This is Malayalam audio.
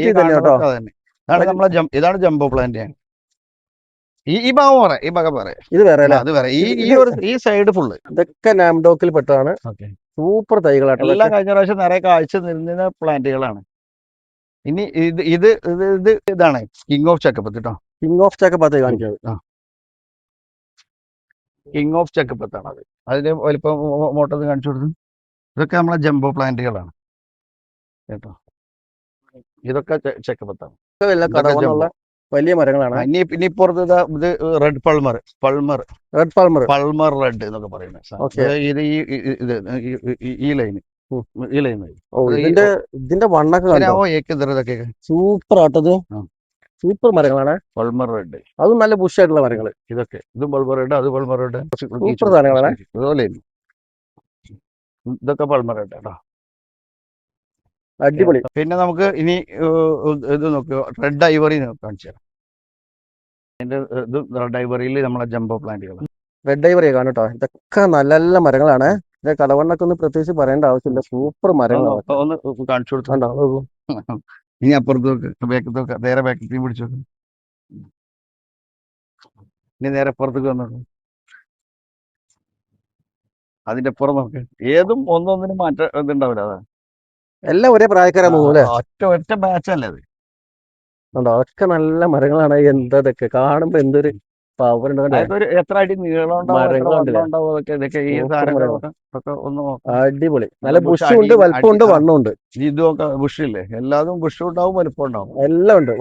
ഈ കാണുന്നതൊക്കെ അതന്നെ. ഇതാണ് ജംബോ പ്ലാന്റ്. ഈ ഭാഗം പറയാം, ഈ ഭാഗം പറയാം. ഇത് വേറെ അത് വേറെ. ഈ സൈഡ് ഫുള്ള് ഇതൊക്കെ നാംഡോക്കിൽ പെട്ടതാണ്. സൂപ്പർ തൈകളാട്ടോ. എല്ലാം കഴിഞ്ഞ പ്രാവശ്യം നിറയെ കാഴ്ച നിന്ന പ്ലാന്റുകളാണ്. ഇനി ഇതാണ് കിങ് ഓഫ് ചക്കപ്പത്ത് കേട്ടോ. കിങ് ഓഫ് ചക്കപ്പത്ത് കാണിക്കുന്നത്. കിങ് ഓഫ് ചക്കപ്പത്താണ് അത്. അതിന്റെ വലിപ്പം മോട്ടൊന്ന് കാണിച്ചു കൊടുത്തു. ഇതൊക്കെ നമ്മളെ ജംബോ പ്ലാന്റുകളാണ് കേട്ടോ. ഇതൊക്കെ ചക്കപ്പത്താണ്. വലിയ മരങ്ങളാണ്. ഇനി പുറത്ത് ഇത് റെഡ് പൾമർ എന്നൊക്കെ പറയുന്നത്. ഈ ലൈന് ഇതിന്റെ വണ്ണൊക്കെ സൂപ്പർ ആട്ടത്. സൂപ്പർ മരങ്ങളാണ്. പൾമർ റെഡ്, അതും നല്ല ബുഷായിട്ടുള്ള മരങ്ങൾ. ഇതും പൾമർ റെഡ്, അത് പൾമർ റെഡ്. സൂപ്പർ സാധനങ്ങളാണ്. അതുപോലെ ഇതൊക്കെ പൾമർ റെഡ് കേട്ടോ. അടിപൊളി. പിന്നെ നമുക്ക് ഇനി ഇത് നോക്കുക, റെഡ് ഐവറി കാണിച്ചു തരാം. റെഡ് ഐവറിയിൽ നമ്മളെ ജംബോ പ്ലാന്റുകൾ. റെഡ് ഐവറി കാണും കേട്ടോ. ഇതൊക്കെ നല്ല നല്ല മരങ്ങളാണ്. ഇതിന്റെ കടവണ്ണൊക്കെ ഒന്നും പ്രത്യേകിച്ച് പറയേണ്ട ആവശ്യമില്ല. സൂപ്പർ മരങ്ങളാണ്. ഒന്ന് കാണിച്ചു കൊടുത്തു. ഇനി അപ്പുറത്ത് ബാക്കത്തൊക്കെ നേരെ ബാക്കത്തേക്ക് പിടിച്ചു നോക്കും. ഇനി നേരെ പുറത്തേക്ക് വന്നോളൂ. അതിന്റെ പുറം നോക്ക്. ഏതും ഒന്നൊന്നിനും മാറ്റം ഇതുണ്ടാവില്ല. അതാണ് എല്ലാം ഒരേ പ്രായക്കാരാ തോന്നുന്നു. ഒറ്റ ബാച്ചല്ലേ അത്. ഒക്കെ നല്ല മരങ്ങളാണ്. എന്തൊക്കെ കാണുമ്പോ എന്തൊരു പവർ. എത്ര അടി നീളം ഉണ്ടാവും. ഈ സാധനങ്ങളൊക്കെ ഒന്ന് അടിപൊളി. നല്ല ബുഷും ഉണ്ട്, വലുപ്പമുണ്ട്, വണ്ണമുണ്ട്. ഇതൊക്കെ ബുഷില്ലേ, എല്ലാതും ബുഷും ഉണ്ടാവും, വലുപ്പം ഉണ്ടാവും, എല്ലാം ഉണ്ട്.